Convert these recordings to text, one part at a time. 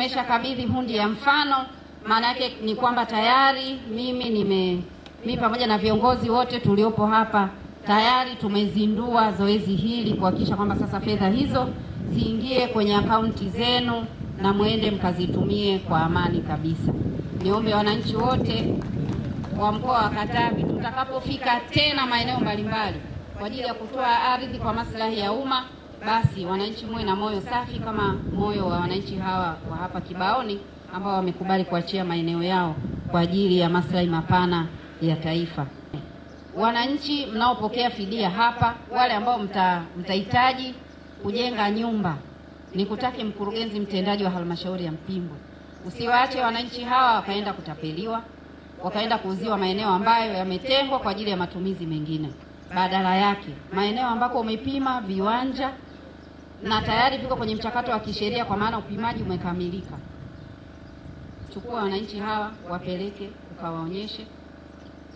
tumeshakabidhi hundi ya mfano. Maana yake ni kwamba tayari mimi pamoja na viongozi wote tuliopo hapa tayari tumezindua zoezi hili kuhakikisha kwamba sasa fedha hizo ziingie kwenye akaunti zenu na muende mkazitumie kwa amani kabisa. Niombe wananchi wote wa mkoa wa Katavi, tutakapofika tena maeneo mbalimbali kwa ajili ya kutoa ardhi kwa maslahi ya umma, basi wananchi muwe na moyo safi kama moyo wa wananchi hawa wa hapa Kibaoni ambao wamekubali kuachia maeneo yao kwa ajili ya maslahi mapana ya taifa. Wananchi mnaopokea fidia hapa, wale ambao mtahitaji kujenga nyumba, nikutake mkurugenzi mtendaji wa halmashauri ya Mpimbwe, usiwaache wananchi hawa wakaenda kutapeliwa, wakaenda kuuziwa maeneo ambayo yametengwa kwa ajili ya matumizi mengine. Badala yake, maeneo ambako umepima viwanja na tayari viko kwenye mchakato wa kisheria kwa maana upimaji umekamilika, chukua wananchi hawa wapeleke ukawaonyeshe,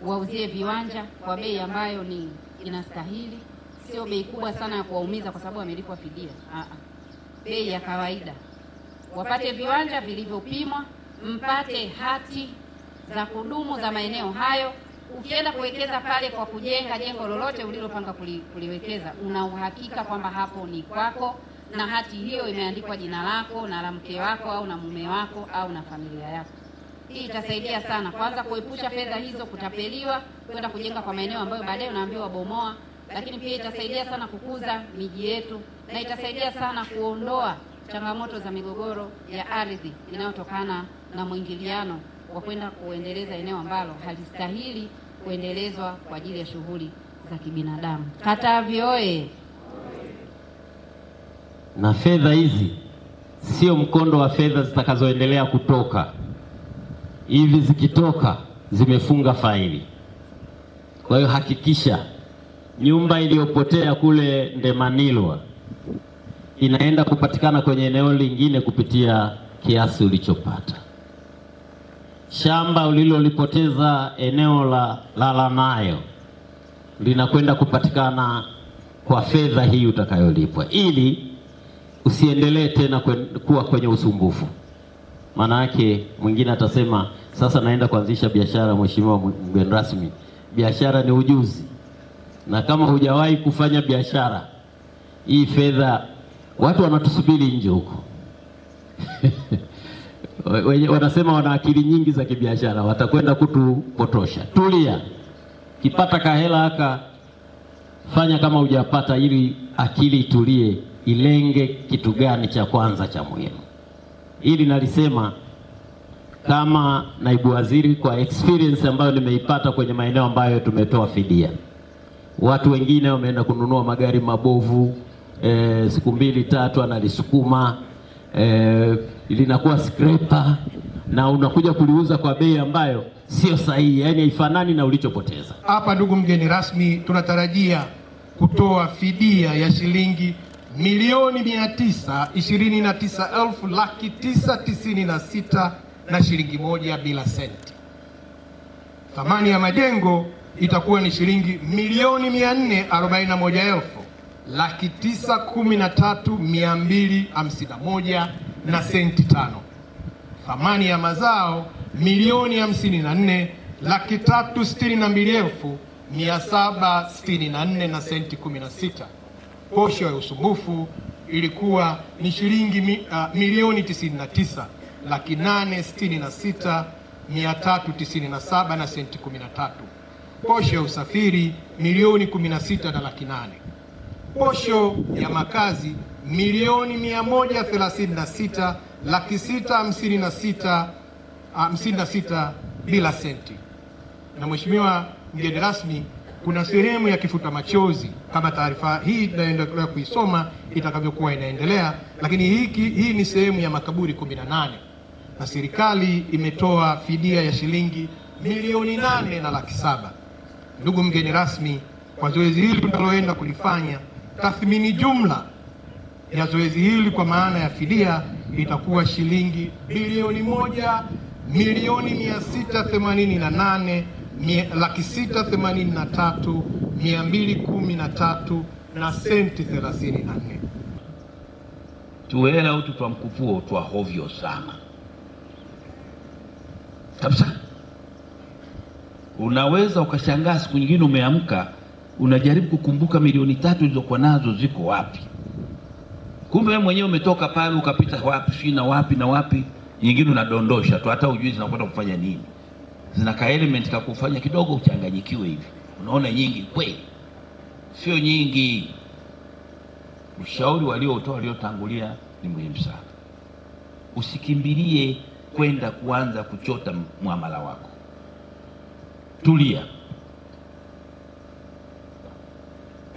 wauzie viwanja kwa bei ambayo ni inastahili, sio bei kubwa sana ya kuwaumiza kwa sababu wamelipwa fidia. Bei ya kawaida. Wapate viwanja vilivyopimwa, mpate hati za kudumu za maeneo hayo. Ukienda kuwekeza pale kwa kujenga jengo lolote ulilopanga kuliwekeza, una uhakika kwamba hapo ni kwako na hati hiyo imeandikwa jina lako na la mke wako au na mume wako au na familia yako. Hii itasaidia sana kwanza kuepusha fedha hizo kutapeliwa kwenda kujenga kwa maeneo ambayo baadaye unaambiwa bomoa, lakini pia itasaidia sana kukuza miji yetu na itasaidia sana kuondoa changamoto za migogoro ya ardhi inayotokana na mwingiliano wa kwenda kuendeleza eneo ambalo halistahili kuendelezwa kwa ajili ya shughuli za kibinadamu. Katavi oye! Na fedha hizi sio mkondo wa fedha zitakazoendelea kutoka. Hivi zikitoka zimefunga faili. Kwa hiyo hakikisha nyumba iliyopotea kule Ndemanilwa inaenda kupatikana kwenye eneo lingine kupitia kiasi ulichopata. Shamba ulilolipoteza eneo la Lanayo linakwenda kupatikana kwa fedha hii utakayolipwa, ili usiendelee tena kuwa kwenye usumbufu. Maana yake mwingine atasema sasa naenda kuanzisha biashara. Mheshimiwa mgeni rasmi, biashara ni ujuzi, na kama hujawahi kufanya biashara, hii fedha watu wanatusubiri nje huko. Wanasema wana akili nyingi za kibiashara, watakwenda kutupotosha. Tulia, kipata kahela haka fanya kama hujapata, ili akili itulie, ilenge kitu gani cha kwanza cha muhimu. Ili nalisema kama naibu waziri kwa experience ambayo nimeipata kwenye maeneo ambayo tumetoa fidia. Watu wengine wameenda kununua magari mabovu, siku 2-3 analisukuma, linakuwa scraper na unakuja kuliuza kwa bei ambayo sio sahihi, yani haifanani na ulichopoteza. Hapa ndugu mgeni rasmi, tunatarajia kutoa fidia ya shilingi 1,929,996 na shilingi 1 bila senti. Thamani ya majengo itakuwa ni shilingi 1,441,913,251 na senti 5. Thamani ya mazao 1,54,362,764 na senti 16. Posho ya usumbufu ilikuwa ni shilingi 1,866,397 na senti 13. Posho ya usafiri 1,16,800,000. Posho ya makazi 1,136,656,56 bila senti. Na Mheshimiwa mgeni rasmi, kuna sehemu ya kifuta machozi kama taarifa hii tunaendelea kuisoma itakavyokuwa inaendelea, lakini hii ni sehemu ya makaburi 18 na serikali imetoa fidia ya shilingi 8,700,000. Ndugu mgeni rasmi, kwa zoezi hili tunaloenda kulifanya, tathmini jumla ya zoezi hili kwa maana ya fidia itakuwa shilingi bilioni 1,688,683,213 na senti 34. tuwela utu twa mkufuo twa hovyo sana kabisa. Unaweza ukashangaa siku nyingine umeamka unajaribu kukumbuka milioni 3 ulizokuwa nazo ziko wapi. Kumbe wewe mwenyewe umetoka pale ukapita wapi na wapi na wapi, nyingine unadondosha tu hata ujui zinakwenda kufanya nini. Zinaka element ka kufanya kidogo uchanganyikiwe hivi. Unaona nyingi kweli. Sio nyingi. Ushauri waliotangulia ni muhimu sana. Usikimbilie kwenda kuanza kuchota muamala wako. Tulia.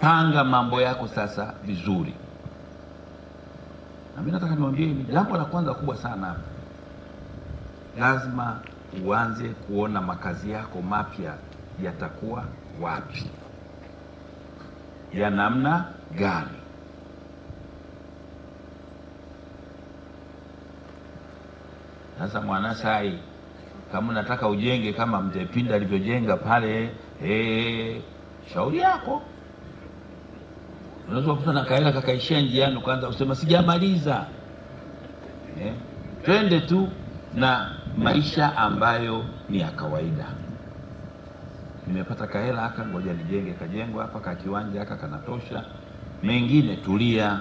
Panga mambo yako sasa vizuri. Na mimi nataka niwaambie ni jambo la kwanza kubwa sana. Lazima uanze kuona makazi yako mapya yatakuwa wapi, ya namna gani. Sasa Mwanasai, kama unataka ujenge kama Mzee Pinda alivyojenga pale, shauri yako. Unaweza kukuta na kaela kakaishia njiani ukaanza kusema sijamaliza. Twende tu na maisha ambayo ni ya kawaida. Nimepata kahela haka, ngoja nijenge, kajengwa hapa, ka kiwanja haka kanatosha. Mengine tulia.